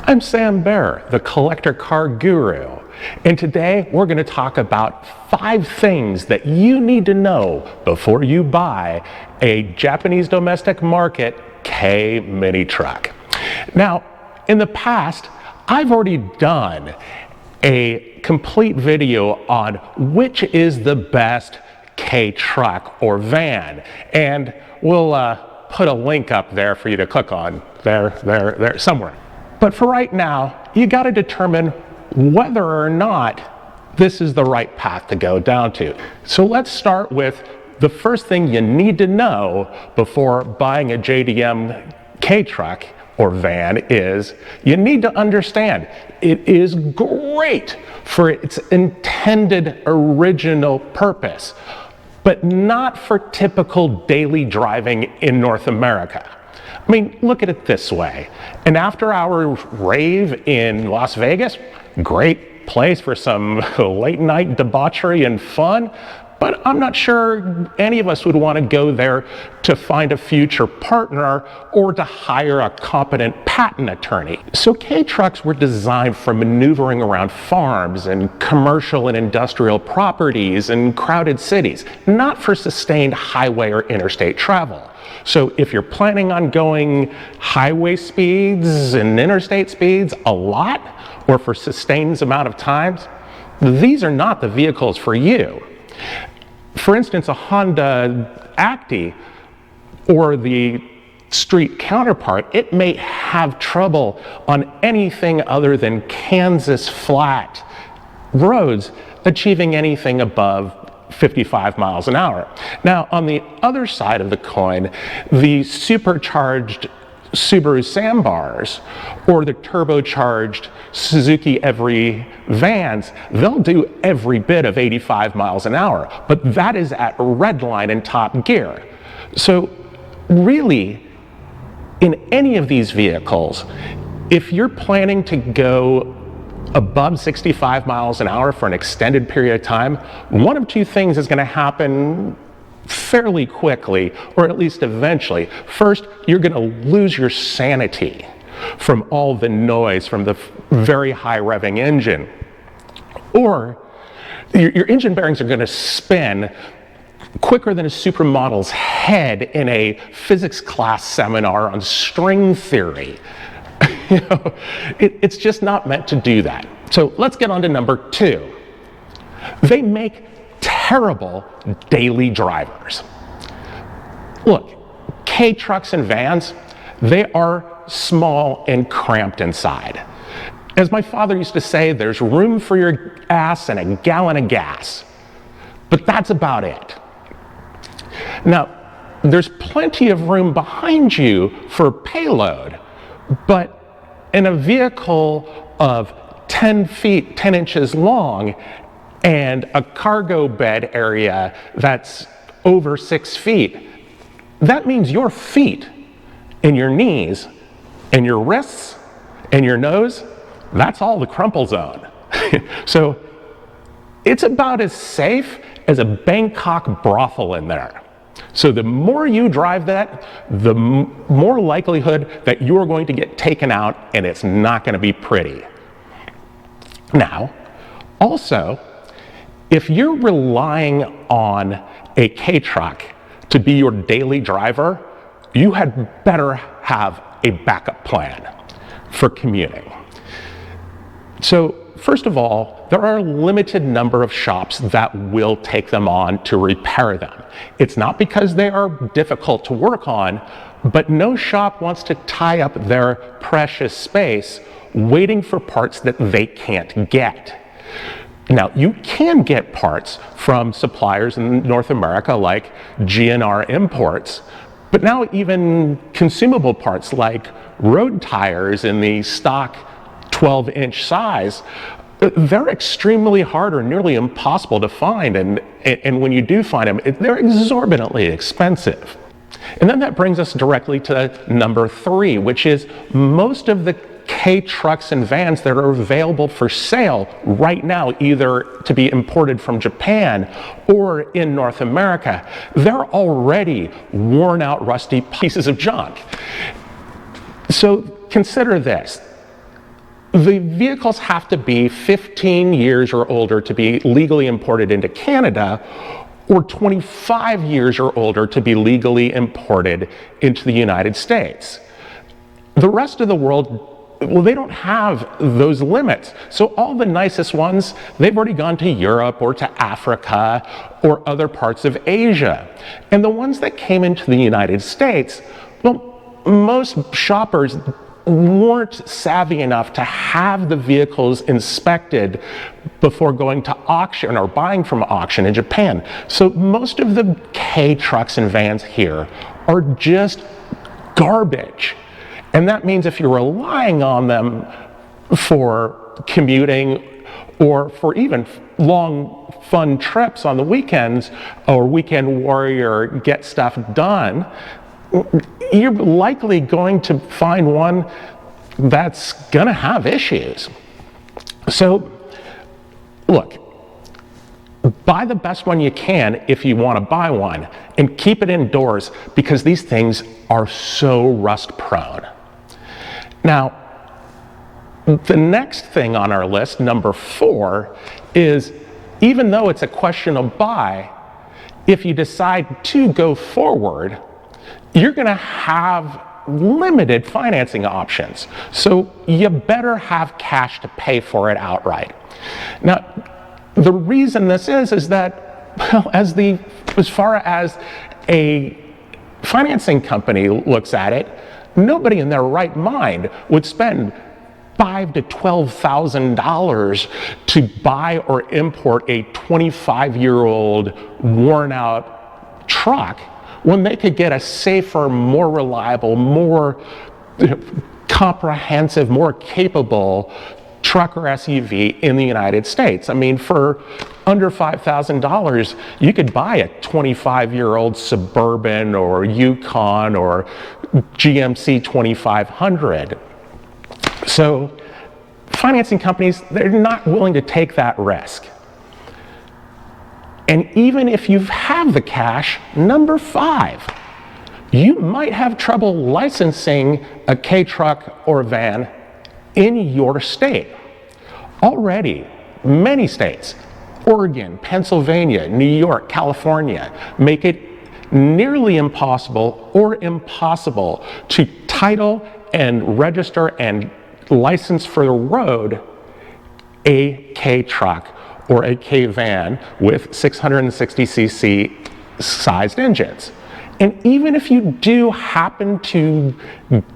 I'm Sam Bear, the collector car guru, and today we're going to talk about 5 things that you need to know before you buy a Japanese domestic market KEI mini truck. Now, in the past, I've already done a complete video on which is the best KEI truck or van, and we'll put a link up there for you to click on, there, somewhere. But for right now, you got to determine whether or not this is the right path to go down to. So let's start with the first thing you need to know before buying a JDM KEI truck or van is you need to understand it is great for its intended original purpose, but not for typical daily driving in North America. I mean, look at it this way. An after-hour rave in Las Vegas, great place for some late night debauchery and fun, but I'm not sure any of us would want to go there to find a future partner or to hire a competent patent attorney. So KEI trucks were designed for maneuvering around farms and commercial and industrial properties and crowded cities, not for sustained highway or interstate travel. So if you're planning on going highway speeds and interstate speeds a lot, or for sustained amount of times, these are not the vehicles for you. For instance, a Honda Acti or the street counterpart, it may have trouble on anything other than Kansas flat roads achieving anything above 55 miles an hour. Now, on the other side of the coin, the supercharged Subaru Sambars or the turbocharged Suzuki Every vans, they'll do every bit of 85 miles an hour, but that is at red line and top gear. So really, in any of these vehicles, if you're planning to go above 65 miles an hour for an extended period of time, one of 2 things is going to happen fairly quickly, or at least eventually. First, you're going to lose your sanity from all the noise from the very high revving engine, or your engine bearings are going to spin quicker than a supermodel's head in a physics class seminar on string theory. You know, it's just not meant to do that. So let's get on to number 2. They make terrible daily drivers. Look, KEI trucks and vans, they are small and cramped inside. As my father used to say, there's room for your ass and a gallon of gas. But that's about it. Now, there's plenty of room behind you for payload, but in a vehicle of 10 feet, 10 inches long, and a cargo bed area that's over 6 feet, that means your feet and your knees and your wrists and your nose, that's all the crumple zone. So it's about as safe as a Bangkok brothel in there. So the more you drive that, the more likelihood that you're going to get taken out, and it's not going to be pretty. Now, also, if you're relying on a KEI truck to be your daily driver, you had better have a backup plan for commuting. So, first of all, there are a limited number of shops that will take them on to repair them. It's not because they are difficult to work on, but no shop wants to tie up their precious space waiting for parts that they can't get. Now, you can get parts from suppliers in North America like GNR Imports, but now even consumable parts like road tires in the stock 12-inch size, they're extremely hard or nearly impossible to find, and when you do find them, they're exorbitantly expensive. And then that brings us directly to number 3, which is most of the KEI trucks and vans that are available for sale right now, either to be imported from Japan or in North America, they're already worn out, rusty pieces of junk. So consider this. The vehicles have to be 15 years or older to be legally imported into Canada, or 25 years or older to be legally imported into the United States. The rest of the world, well, they don't have those limits. So all the nicest ones, they've already gone to Europe or to Africa or other parts of Asia. And the ones that came into the United States, well, most shoppers weren't savvy enough to have the vehicles inspected before going to auction or buying from auction in Japan. So most of the K trucks and vans here are just garbage. And that means if you're relying on them for commuting or for even long fun trips on the weekends or weekend warrior get stuff done, you're likely going to find one that's gonna have issues. So look, buy the best one you can if you want to buy one, and keep it indoors because these things are so rust prone. Now, the next thing on our list, number 4, is even though it's a question of buy, if you decide to go forward, you're going to have limited financing options. So you better have cash to pay for it outright. Now, the reason this is that, well, as far as a financing company looks at it, nobody in their right mind would spend $5,000 to $12,000 to buy or import a 25-year-old worn-out truck when they could get a safer, more reliable, more comprehensive, more capable truck or SUV in the United States. I mean, for under $5,000, you could buy a 25-year-old Suburban or Yukon or GMC 2500. So financing companies, they're not willing to take that risk. And even if you have the cash, number 5, you might have trouble licensing a K truck or van in your state. Already, many states, Oregon, Pennsylvania, New York, California, make it nearly impossible or impossible to title and register and license for the road a K truck or a K van with 660cc sized engines. And even if you do happen to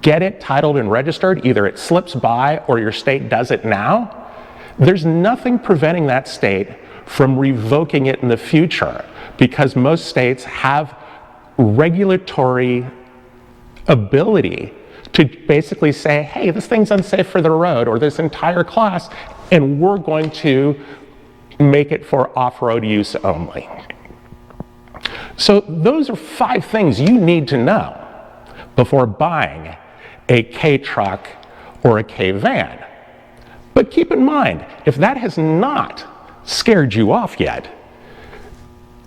get it titled and registered, either it slips by or your state does it now, there's nothing preventing that state from revoking it in the future, because most states have regulatory ability to basically say, hey, this thing's unsafe for the road, or this entire class, and we're going to make it for off-road use only. So those are 5 things you need to know before buying a K truck or a K van. But keep in mind, if that has not scared you off yet,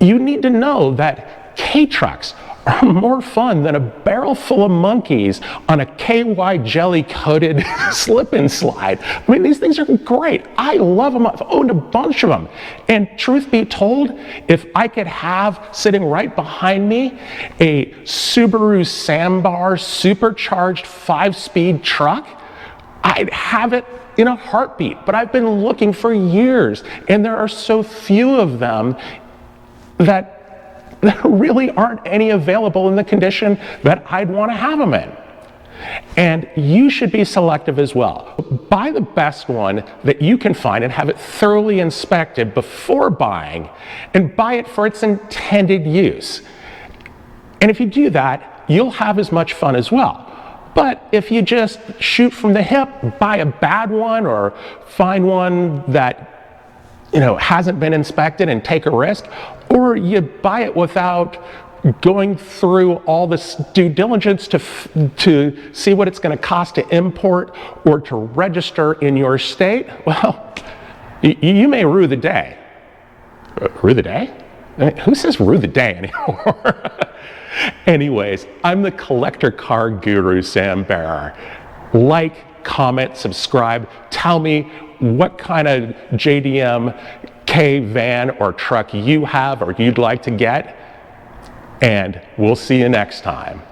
you need to know that K trucks are more fun than a barrel full of monkeys on a KY jelly coated slip and slide. I mean, these things are great. I love them. I've owned a bunch of them. And truth be told, if I could have sitting right behind me a Subaru Sambar supercharged 5-speed truck, I'd have it in a heartbeat. But I've been looking for years, and there are so few of them that there really aren't any available in the condition that I'd want to have them in. And you should be selective as well. Buy the best one that you can find and have it thoroughly inspected before buying, and buy it for its intended use. And if you do that, you'll have as much fun as well. But if you just shoot from the hip, buy a bad one, or find one that hasn't been inspected and take a risk, or you buy it without going through all this due diligence to see what it's going to cost to import or to register in your state, well, you may rue the day. Rue the day? I mean, who says rue the day anymore? Anyways, I'm the collector car guru, Sam Barer. Like, comment, subscribe. Tell me what kind of JDM K van or truck you have or you'd like to get. And we'll see you next time.